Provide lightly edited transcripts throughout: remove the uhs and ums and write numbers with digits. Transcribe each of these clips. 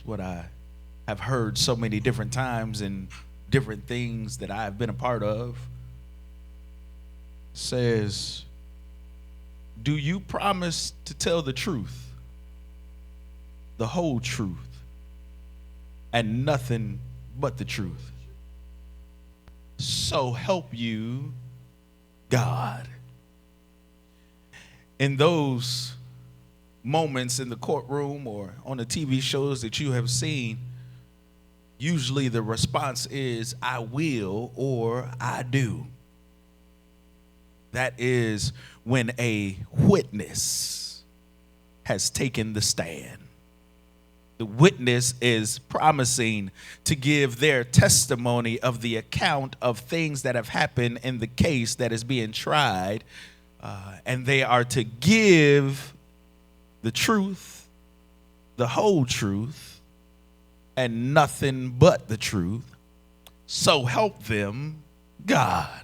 what I have heard so many different times in different things that I've been a part of. Says, do you promise to tell the truth, the whole truth, and nothing but the truth? So help you God. In those moments in the courtroom or on the TV shows that you have seen, usually the response is, I will or I do. That is when a witness has taken the stand. The witness is promising to give their testimony of the account of things that have happened in the case that is being tried, and they are to give the truth, the whole truth, and nothing but the truth. So help them God.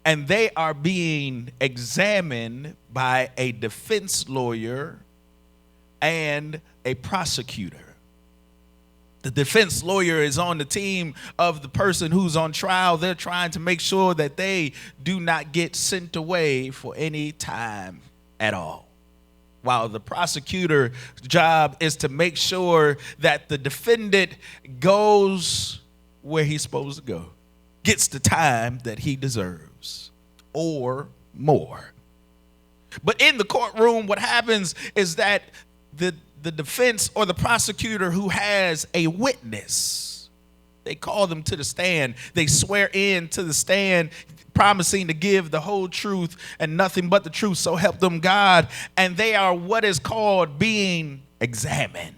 And they are being examined by a defense lawyer and a prosecutor. The defense lawyer is on the team of the person who's on trial. They're trying to make sure that they do not get sent away for any time at all. While the prosecutor's job is to make sure that the defendant goes where he's supposed to go, gets the time that he deserves or more. But in the courtroom, what happens is that the defense or the prosecutor who has a witness, they call them to the stand. They swear in to the stand, promising to give the whole truth and nothing but the truth. So help them God. And they are what is called being examined.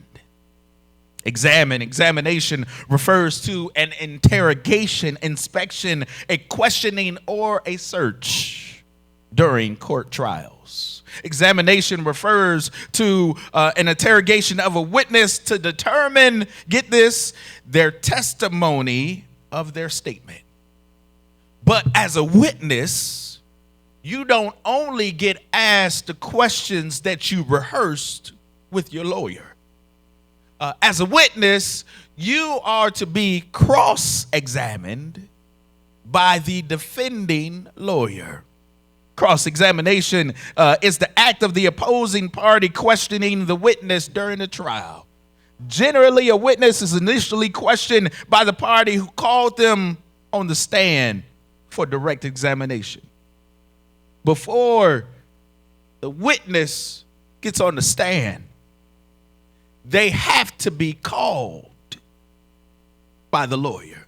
Examination refers to an interrogation, inspection, a questioning, or a search during court trials. Examination refers to an interrogation of a witness to determine, get this, their testimony of their statement. But as a witness, you don't only get asked the questions that you rehearsed with your lawyer. As a witness, you are to be cross-examined by the defending lawyer. Cross-examination is the act of the opposing party questioning the witness during the trial. Generally, a witness is initially questioned by the party who called them on the stand for direct examination. Before the witness gets on the stand, they have to be called by the lawyer.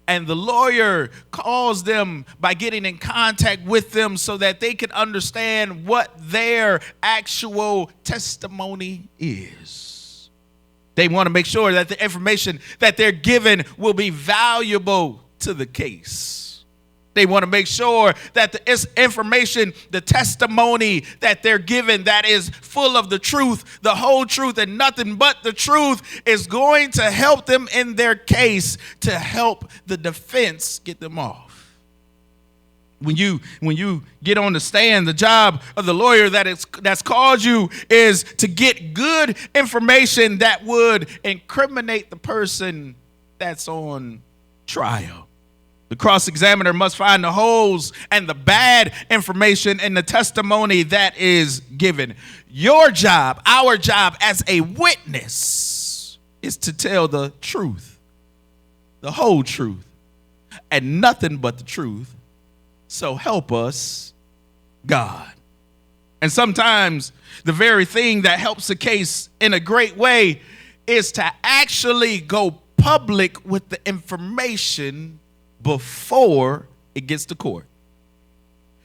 And the lawyer calls them by getting in contact with them so that they can understand what their actual testimony is. They want to make sure that the information that they're given will be valuable to the case. They want to make sure that the information, the testimony that they're given that is full of the truth, the whole truth, and nothing but the truth is going to help them in their case, to help the defense get them off. When you get on the stand, the job of the lawyer that's called you is to get good information that would incriminate the person that's on trial. The cross-examiner must find the holes and the bad information in the testimony that is given. Your job, our job as a witness, is to tell the truth, the whole truth, and nothing but the truth. So help us, God. And sometimes the very thing that helps the case in a great way is to actually go public with the information before it gets to court.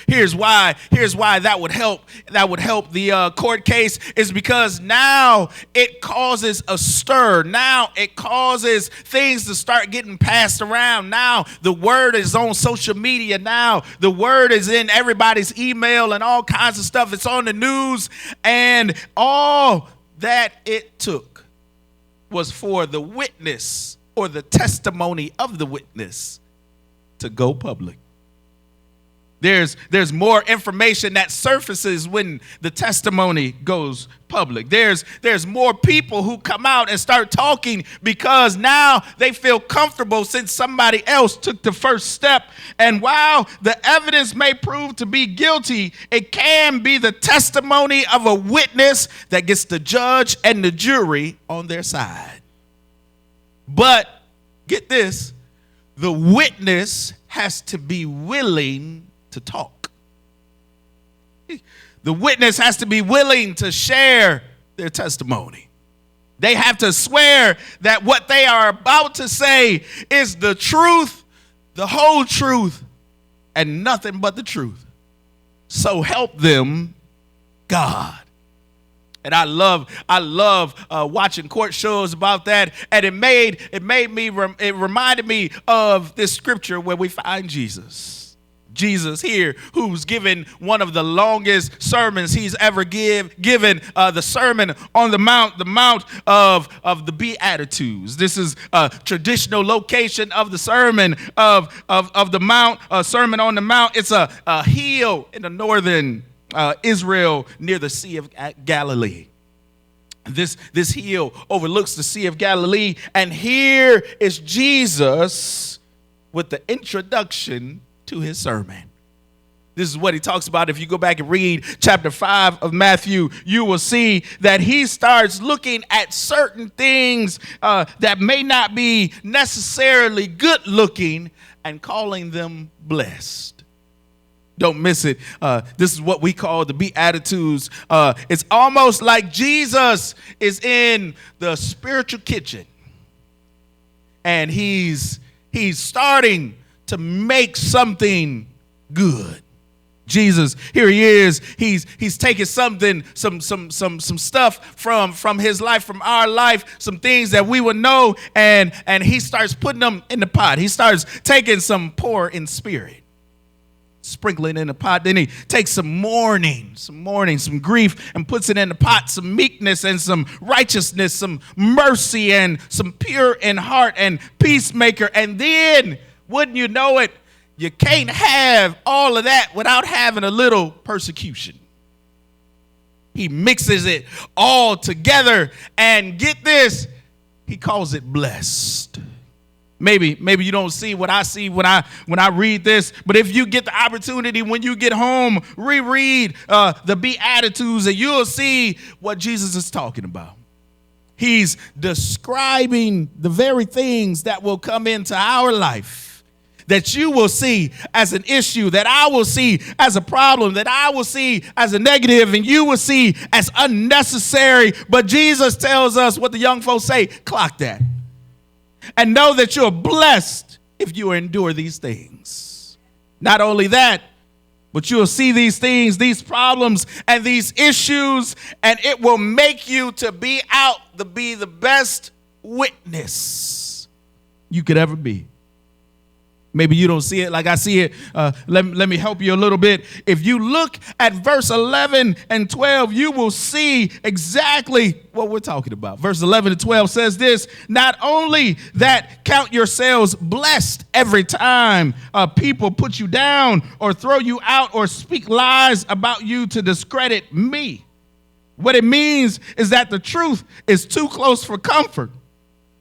Here's why that would help the court case, is because now it causes a stir. Now it causes things to start getting passed around. Now the word is on social media. Now the word is in everybody's email and all kinds of stuff. It's on the news, and all that it took was for the witness or the testimony of the witness to go public. There's more information that surfaces when the testimony goes public. There's more people who come out and start talking because now they feel comfortable since somebody else took the first step. And while the evidence may prove to be guilty, it can be the testimony of a witness that gets the judge and the jury on their side. But get this, the witness has to be willing to talk. The witness has to be willing to share their testimony. They have to swear that what they are about to say is the truth, the whole truth, and nothing but the truth. So help them, God. And I love watching court shows about that. And it reminded me of this scripture where we find Jesus. Jesus here, who's given one of the longest sermons he's ever given, the Sermon on the Mount of the Beatitudes. This is a traditional location of the Sermon of the Mount, Sermon on the Mount. It's a hill in the northern Israel near the Sea of Galilee. This hill overlooks the Sea of Galilee, and here is Jesus with the introduction to his sermon. This is what he talks about. If you go back and read chapter 5 of Matthew, you will see that he starts looking at certain things that may not be necessarily good looking and calling them blessed. Don't miss it. This is what we call the Beatitudes. It's almost like Jesus is in the spiritual kitchen, and he's starting to make something good. Jesus, here he is. He's taking something, some stuff from his life, from our life, some things that we would know, and he starts putting them in the pot. He starts taking some poor in spirit, sprinkling in the pot. Then he takes some mourning, some grief, and puts it in the pot, some meekness and some righteousness, some mercy and some pure in heart and peacemaker. And then, wouldn't you know it, you can't have all of that without having a little persecution. He mixes it all together, and get this, he calls it blessed. Maybe you don't see what I see when I read this, but if you get the opportunity when you get home, reread the Beatitudes, and you'll see what Jesus is talking about. He's describing the very things that will come into our life, that you will see as an issue, that I will see as a problem, that I will see as a negative, and you will see as unnecessary. But Jesus tells us what the young folks say: clock that. And know that you're blessed if you endure these things. Not only that, but you'll see these things, these problems, and these issues, and it will make you to be the best witness you could ever be. Maybe you don't see it like I see it. Let me help you a little bit. If you look at verse 11 and 12, you will see exactly what we're talking about. Verse 11 and 12 says this: not only that, count yourselves blessed every time people put you down or throw you out or speak lies about you to discredit me. What it means is that the truth is too close for comfort,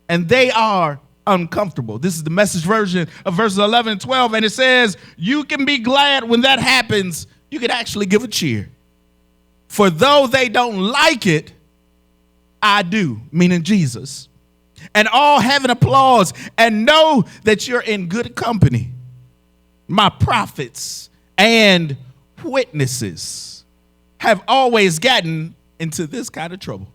and they are uncomfortable. This is the Message version of verses 11 and 12, and it says, you can be glad when that happens. You can actually give a cheer. For though they don't like it, I do, meaning Jesus. And all heaven applauds, and know that you're in good company. My prophets and witnesses have always gotten into this kind of trouble.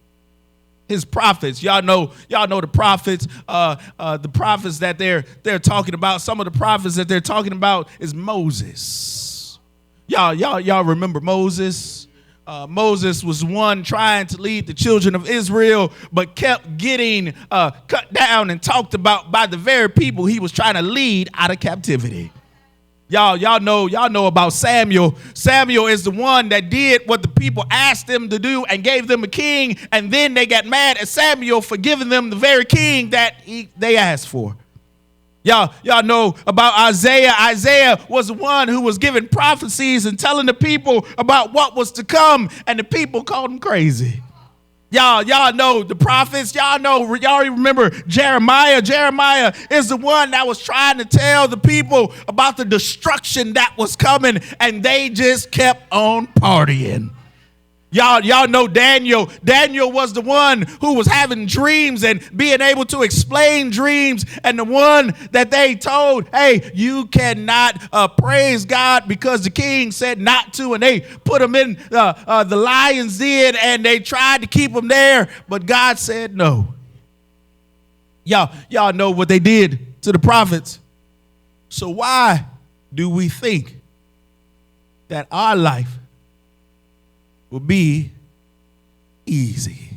His prophets, y'all know the prophets, the prophets that they're talking about. Some of the prophets that they're talking about is Moses. Y'all remember Moses? Moses was one trying to lead the children of Israel, but kept getting cut down and talked about by the very people he was trying to lead out of captivity. Y'all know about Samuel. Samuel is the one that did what the people asked him to do and gave them a king, and then they got mad at Samuel for giving them the very king that they asked for. Y'all know about Isaiah. Isaiah was the one who was giving prophecies and telling the people about what was to come, and the people called him crazy. Y'all know the prophets. Y'all remember Jeremiah. Jeremiah is the one that was trying to tell the people about the destruction that was coming, and they just kept on partying. Y'all know Daniel. Daniel was the one who was having dreams and being able to explain dreams, and the one that they told, hey, you cannot praise God because the king said not to, and they put him in the lion's den, and they tried to keep him there, but God said no. Y'all know what they did to the prophets. So why do we think that our life will be easy?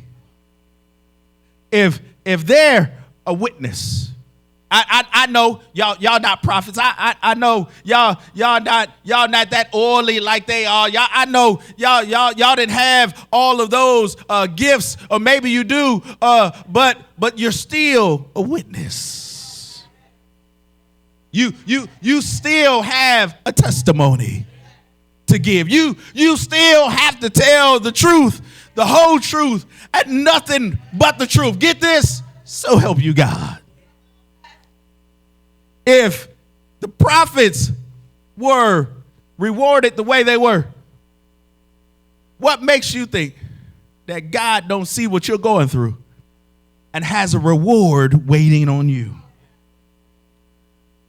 If they're a witness, I know y'all not prophets. I know y'all not that oily like they are. I know y'all didn't have all of those gifts, or maybe you do, but you're still a witness. You still have a testimony to give. You still have to tell the truth, the whole truth, and nothing but the truth. Get this, so help you God. If the prophets were rewarded the way they were, what makes you think that God don't see what you're going through and has a reward waiting on you?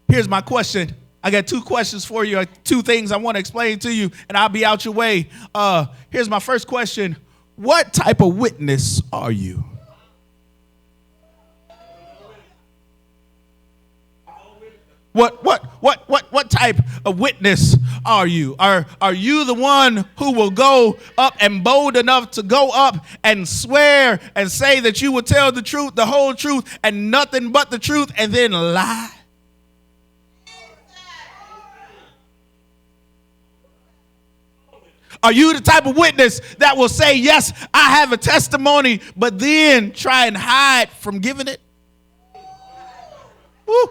Here's my question. I got two questions for you, two things I want to explain to you, and I'll be out your way. Here's my first question. What type of witness are you? What type of witness are you? Are you the one who will go up and bold enough to go up and swear and say that you will tell the truth, the whole truth, and nothing but the truth, and then lie? Are you the type of witness that will say, yes, I have a testimony, but then try and hide from giving it? Woo.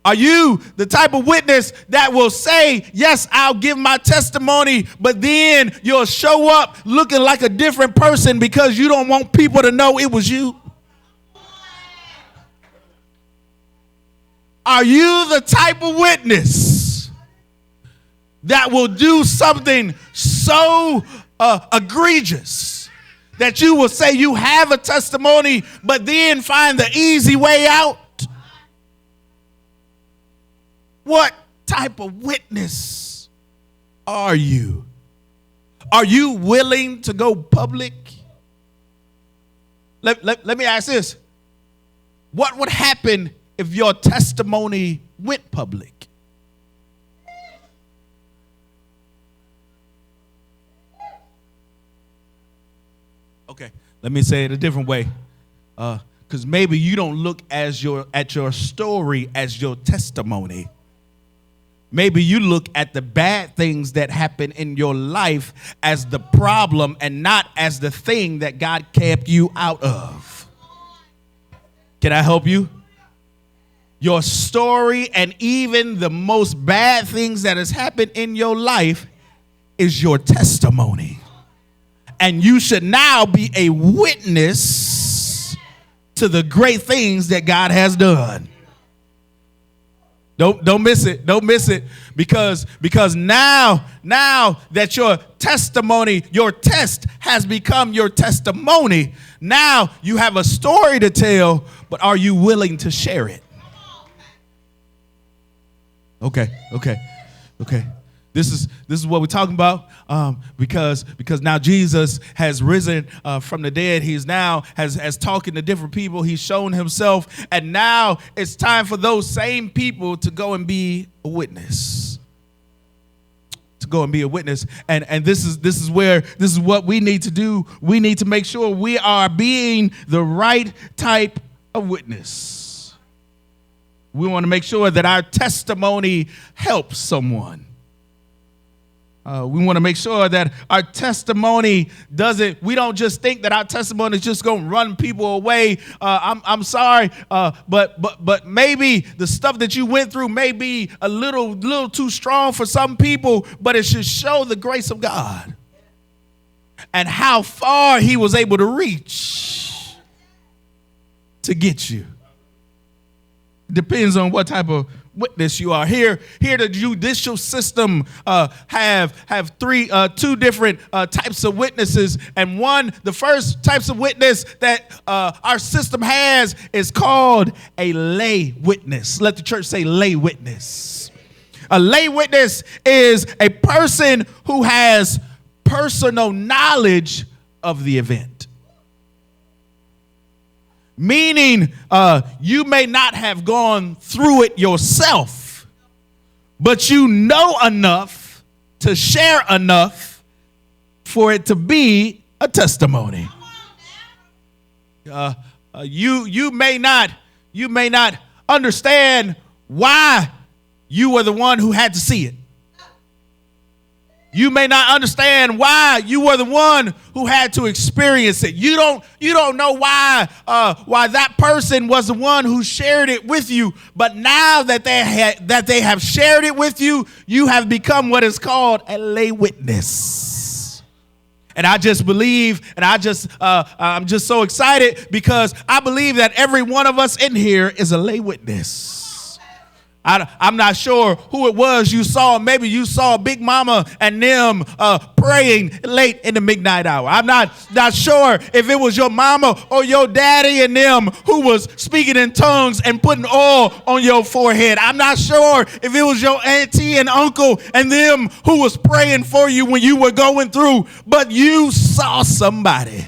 Are you the type of witness that will say, yes, I'll give my testimony, but then you'll show up looking like a different person because you don't want people to know it was you? Are you the type of witness that will do something so egregious that you will say you have a testimony, but then find the easy way out? What type of witness are you? Are you willing to go public? Let me ask this. What would happen if your testimony went public? Okay, let me say it a different way. Because maybe you don't look at your story as your testimony. Maybe you look at the bad things that happen in your life as the problem and not as the thing that God kept you out of. Can I help you? Your story and even the most bad things that has happened in your life is your testimony. And you should now be a witness to the great things that God has done. Don't miss it. Don't miss it. Because now that your testimony, your test has become your testimony, now you have a story to tell, but are you willing to share it? Okay. This is what we're talking about, because now Jesus has risen from the dead. He's now has talking to different people. He's shown himself, and now it's time for those same people to go and be a witness. To go and be a witness, and this is what we need to do. We need to make sure we are being the right type of witness. We want to make sure that our testimony helps someone. We want to make sure that our testimony we don't just think that our testimony is just going to run people away. I'm sorry, but maybe the stuff that you went through may be a little too strong for some people, but it should show the grace of God and how far he was able to reach to get you. Depends on what type of witness you are. Here the judicial system have two different types of witnesses, and the first types of witness that our system has is called a lay witness. Let the church say lay witness. A lay witness is a person who has personal knowledge of the event. Meaning, you may not have gone through it yourself, but you know enough to share enough for it to be a testimony. You may not understand why you were the one who had to see it. You may not understand why you were the one who had to experience it. You don't know why that person was the one who shared it with you. But now that they have shared it with you, you have become what is called a lay witness. And I just believe, and I'm just so excited because I believe that every one of us in here is a lay witness. I'm not sure who it was you saw. Maybe you saw Big Mama and them praying late in the midnight hour. I'm not sure if it was your mama or your daddy and them who was speaking in tongues and putting oil on your forehead. I'm not sure if it was your auntie and uncle and them who was praying for you when you were going through. But you saw somebody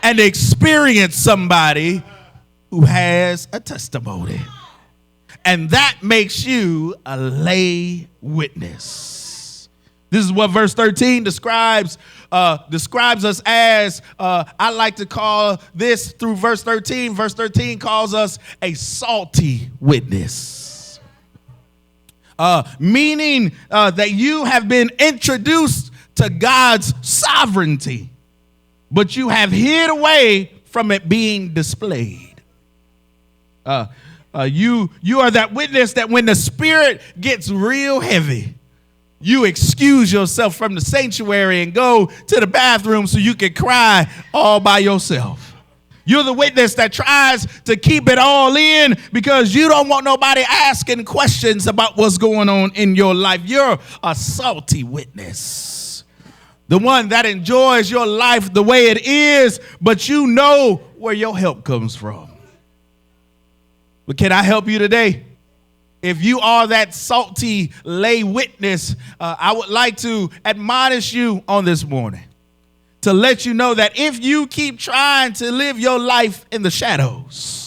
and experienced somebody who has a testimony. And that makes you a lay witness. This is what verse 13 describes us as. I like to call this through verse 13. Verse 13 calls us a salty witness. Meaning that you have been introduced to God's sovereignty, but you have hid away from it being displayed. You are that witness that when the spirit gets real heavy, you excuse yourself from the sanctuary and go to the bathroom so you can cry all by yourself. You're the witness that tries to keep it all in because you don't want nobody asking questions about what's going on in your life. You're a salty witness. The one that enjoys your life the way it is, but you know where your help comes from. But can I help you today? If you are that salty lay witness, I would like to admonish you on this morning to let you know that if you keep trying to live your life in the shadows,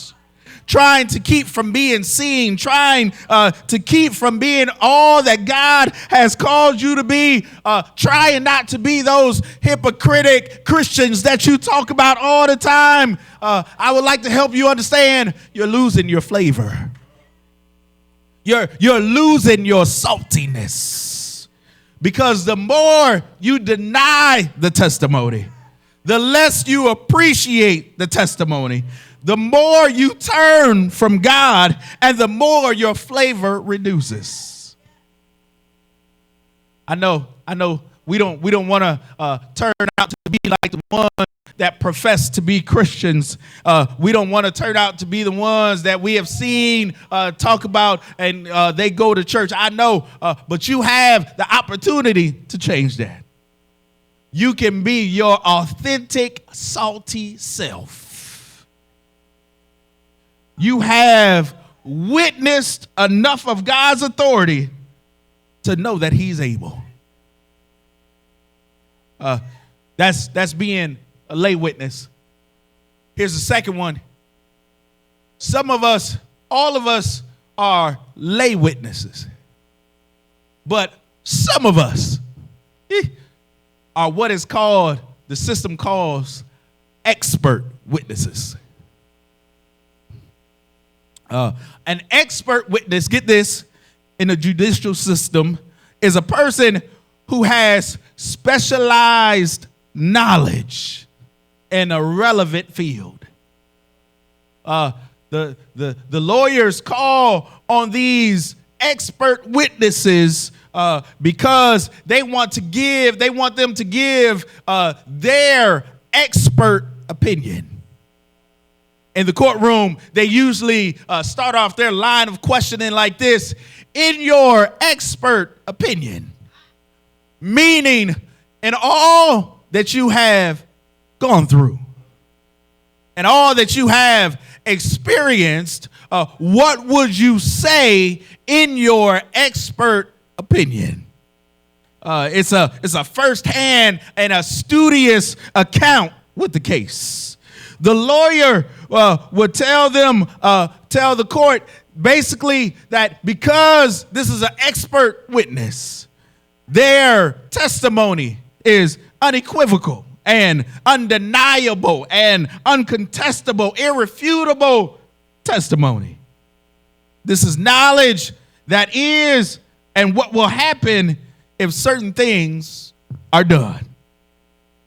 trying to keep from being seen, trying to keep from being all that God has called you to be, trying not to be those hypocritic Christians that you talk about all the time, I would like to help you understand you're losing your flavor. You're losing your saltiness. Because the more you deny the testimony, the less you appreciate the testimony, the more you turn from God, and the more your flavor reduces. I know we don't want to turn out to be like the one that profess to be Christians. We don't want to turn out to be the ones that we have seen talk about and they go to church. I know, but you have the opportunity to change that. You can be your authentic, salty self. You have witnessed enough of God's authority to know that he's able. That's being a lay witness. Here's the second one. Some of us, all of us are lay witnesses. But some of us are what is called, the system calls expert witnesses. An expert witness, get this, in the judicial system is a person who has specialized knowledge in a relevant field. The lawyers call on these expert witnesses because they want them to give their expert opinion. In the courtroom, they usually start off their line of questioning like this: in your expert opinion, meaning in all that you have gone through and all that you have experienced, what would you say in your expert opinion? It's a firsthand and a studious account with the case. The lawyer would tell the court basically that because this is an expert witness, their testimony is unequivocal and undeniable and uncontestable, irrefutable testimony. This is knowledge that is and what will happen if certain things are done.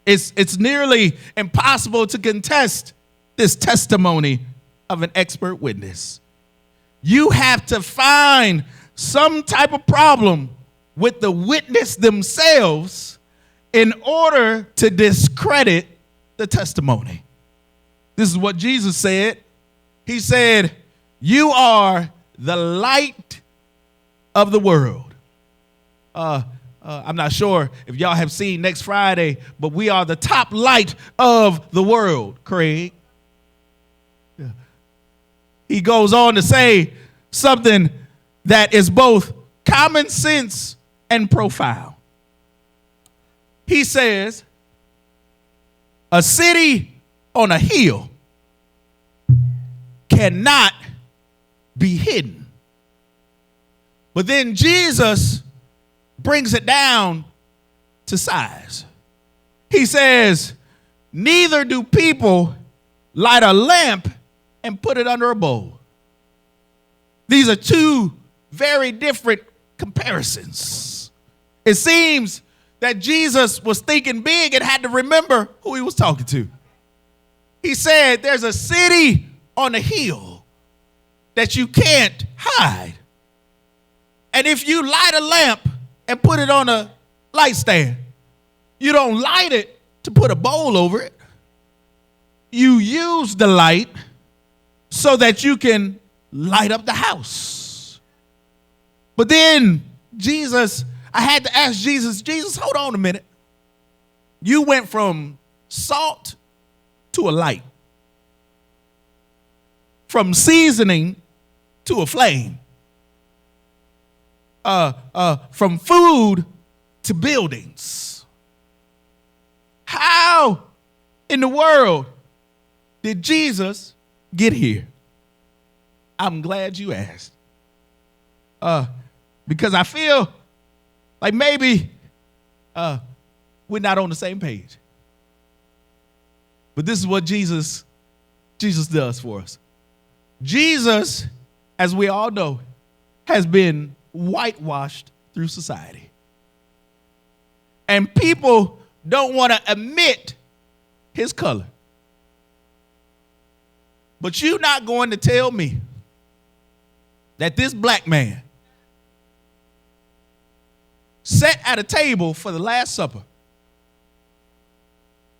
It's nearly impossible to contest this testimony of an expert witness. You have to find some type of problem with the witness themselves in order to discredit the testimony. This is what Jesus said. He said, "You are the light of the world." I'm not sure if y'all have seen Next Friday, but we are the top light of the world, Craig. Yeah. He goes on to say something that is both common sense and profound. He says, a city on a hill cannot be hidden. But then Jesus brings it down to size. He says, neither do people light a lamp and put it under a bowl. These are two very different comparisons. It seems that Jesus was thinking big and had to remember who he was talking to. He said, there's a city on a hill that you can't hide. And if you light a lamp and put it on a light stand, you don't light it to put a bowl over it. You use the light so that you can light up the house. But then I had to ask Jesus, hold on a minute. You went from salt to a light, from seasoning to a flame, from food to buildings. How in the world did Jesus get here? I'm glad you asked. Because I feel like maybe we're not on the same page. But this is what Jesus does for us. Jesus, as we all know, has been whitewashed through society. And people don't want to admit his color. But you're not going to tell me that this black man sat at a table for the Last Supper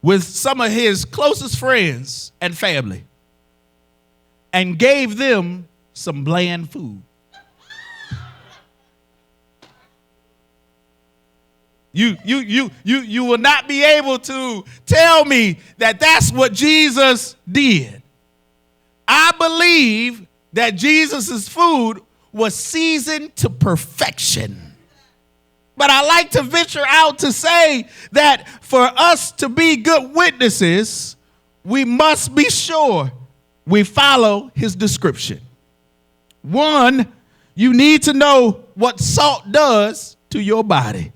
with some of his closest friends and family and gave them some bland food. You will not be able to tell me that that's what Jesus did. I believe that Jesus' food was seasoned to perfection. But I like to venture out to say that for us to be good witnesses, we must be sure we follow his description. One, you need to know what salt does to your body.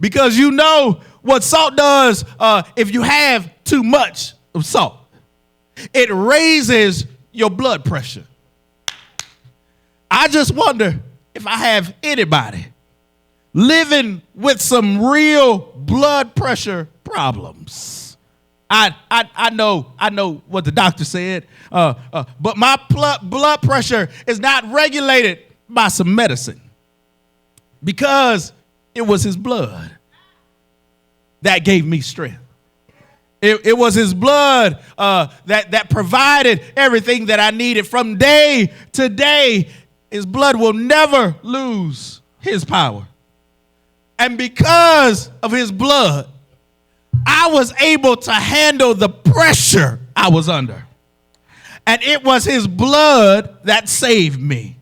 Because you know what salt does if you have too much of salt. It raises your blood pressure. I just wonder if I have anybody living with some real blood pressure problems. I know what the doctor said, but my blood pressure is not regulated by some medicine, because it was his blood that gave me strength. It was his blood that provided everything that I needed from day to day. His blood will never lose his power. And because of his blood, I was able to handle the pressure I was under. And it was his blood that saved me.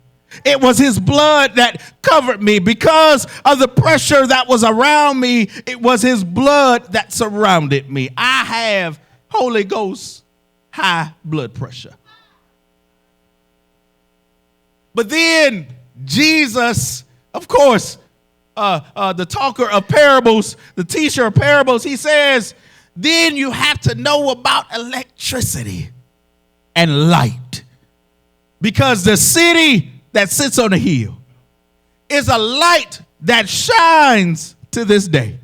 It was his blood that covered me. Because of the pressure that was around me, it was his blood that surrounded me. I have Holy Ghost high blood pressure. But then Jesus, of course, the talker of parables, the teacher of parables, he says, then you have to know about electricity and light. Because the city that sits on a hill is a light that shines to this day.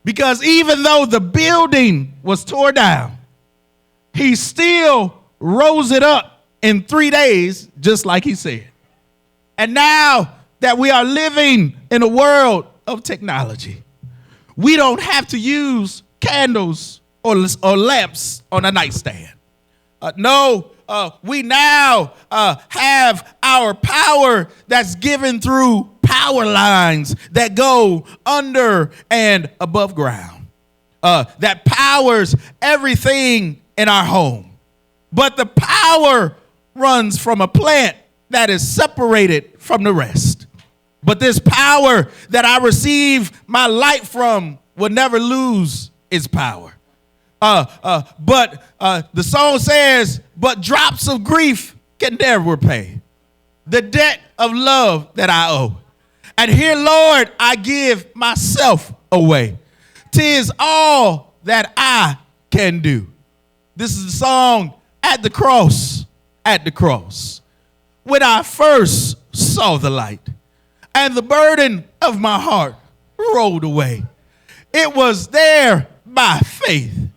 Because even though the building was torn down, he still rose it up in 3 days, just like he said. And now that we are living in a world of technology, we don't have to use candles or lamps on a nightstand. We now have our power that's given through power lines that go under and above ground, that powers everything in our home. But the power runs from a plant that is separated from the rest. But this power that I receive my light from will never lose its power. But the song says, but drops of grief can never repay the debt of love that I owe. And here, Lord, I give myself away. 'Tis all that I can do. This is the song at the cross, when I first saw the light and the burden of my heart rolled away. It was there by faith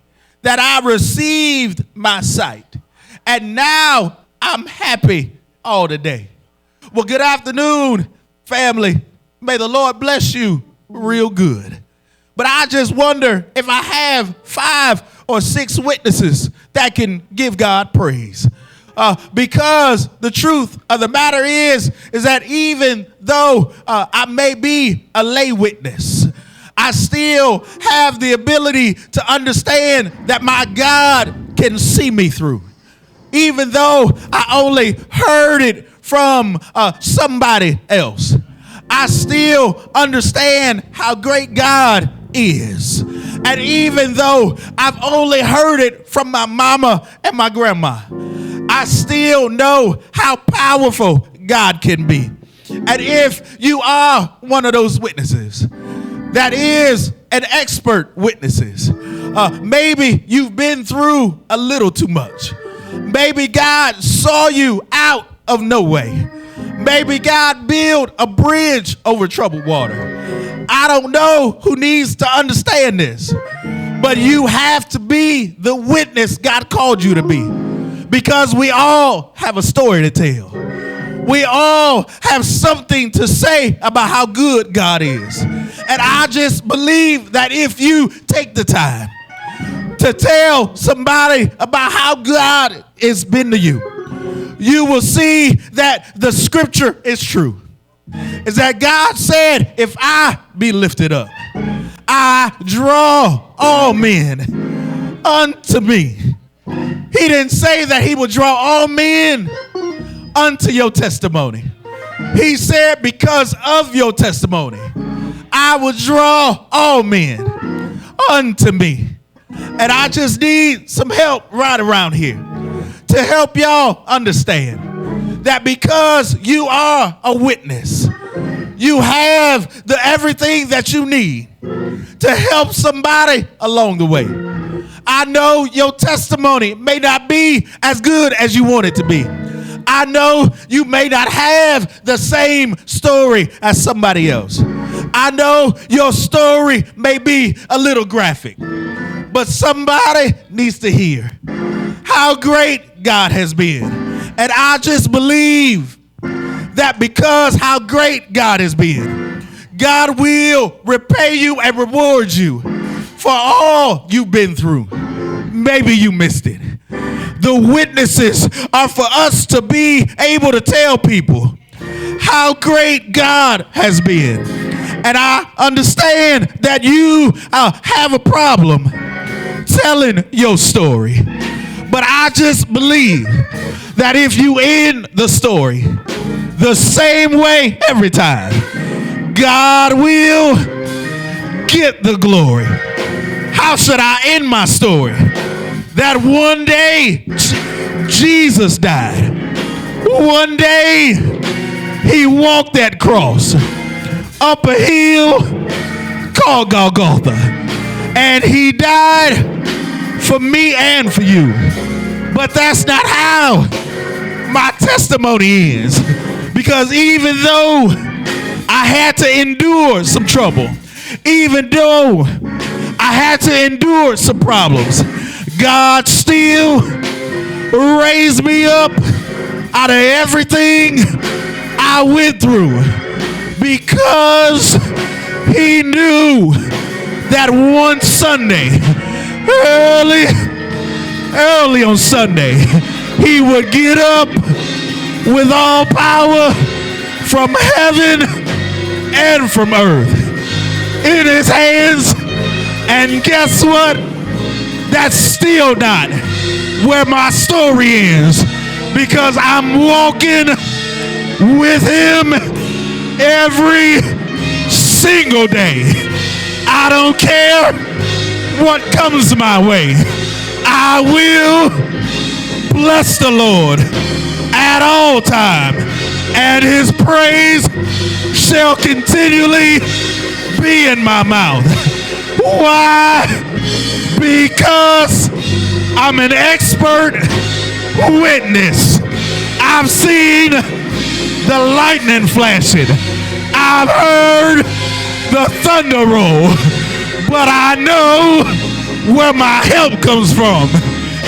that I received my sight. And now I'm happy all the day. Well, good afternoon, family. May the Lord bless you real good. But I just wonder if I have 5 or 6 witnesses that can give God praise. Because the truth of the matter is that even though I may be a lay witness, I still have the ability to understand that my God can see me through. Even though I only heard it from somebody else, I still understand how great God is. And even though I've only heard it from my mama and my grandma, I still know how powerful God can be. And if you are one of those witnesses that is an expert witnesses, maybe you've been through a little too much. Maybe God saw you out of no way. Maybe God built a bridge over troubled water. I don't know who needs to understand this, but you have to be the witness God called you to be, because we all have a story to tell. We all have something to say about how good God is. And I just believe that if you take the time to tell somebody about how God has been to you, you will see that the scripture is true. Is that God said, if I be lifted up, I draw all men unto me. He didn't say that he would draw all men unto your testimony. He said, because of your testimony, I will draw all men unto me. And I just need some help right around here to help y'all understand that because you are a witness, you have everything that you need to help somebody along the way. I know your testimony may not be as good as you want it to be. I know you may not have the same story as somebody else. I know your story may be a little graphic, but somebody needs to hear how great God has been. And I just believe that because how great God has been, God will repay you and reward you for all you've been through. Maybe you missed it. The witnesses are for us to be able to tell people how great God has been. And I understand that you have a problem telling your story. But I just believe that if you end the story the same way every time, God will get the glory. How should I end my story? That one day Jesus died. One day he walked that cross up a hill called Golgotha. And he died for me and for you. But that's not how my testimony is. Because even though I had to endure some trouble, even though I had to endure some problems, God still raised me up out of everything I went through, because he knew that one Sunday, early on Sunday, he would get up with all power from heaven and from earth in his hands. And guess what? That's still not where my story ends, because I'm walking with him every single day. I don't care what comes my way. I will bless the Lord at all time, and his praise shall continually be in my mouth. Why? Because I'm an expert witness. I've seen the lightning flashing. I've heard the thunder roll. But I know where my help comes from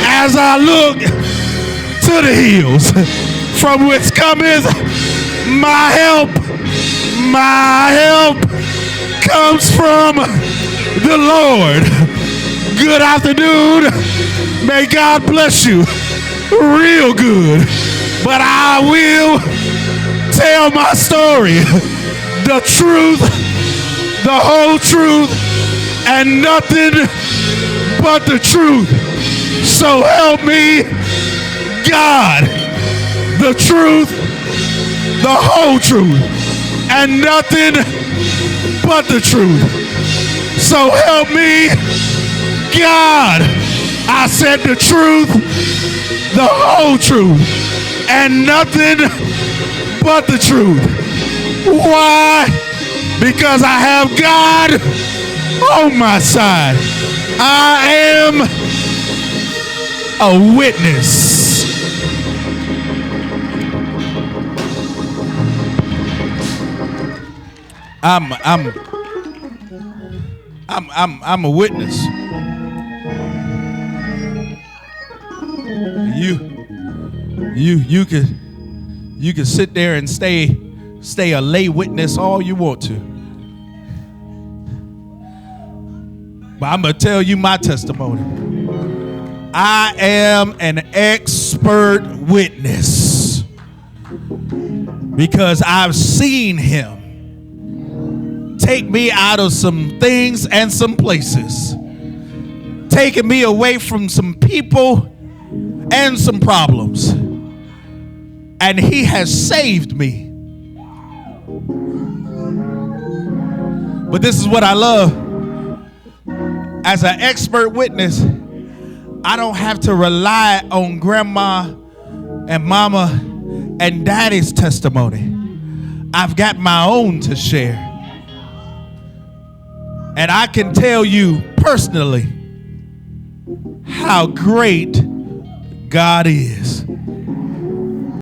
as I look to the hills, from which cometh my help. My help comes from the Lord. Good afternoon. May God bless you real good. But I will tell my story, the truth, the whole truth, and nothing but the truth. So help me God, the truth, the whole truth, and nothing but the truth. So help me God. I said the truth, the whole truth, and nothing but the truth. Why? Because I have God on my side. I am a witness. I'm a witness. You can sit there and stay a lay witness all you want to. But I'm going to tell you my testimony. I am an expert witness because I've seen him take me out of some things and some places, taking me away from some people and some problems. And he has saved me. But this is what I love. As an expert witness, I don't have to rely on grandma and mama and daddy's testimony. I've got my own to share. And I can tell you personally how great God is.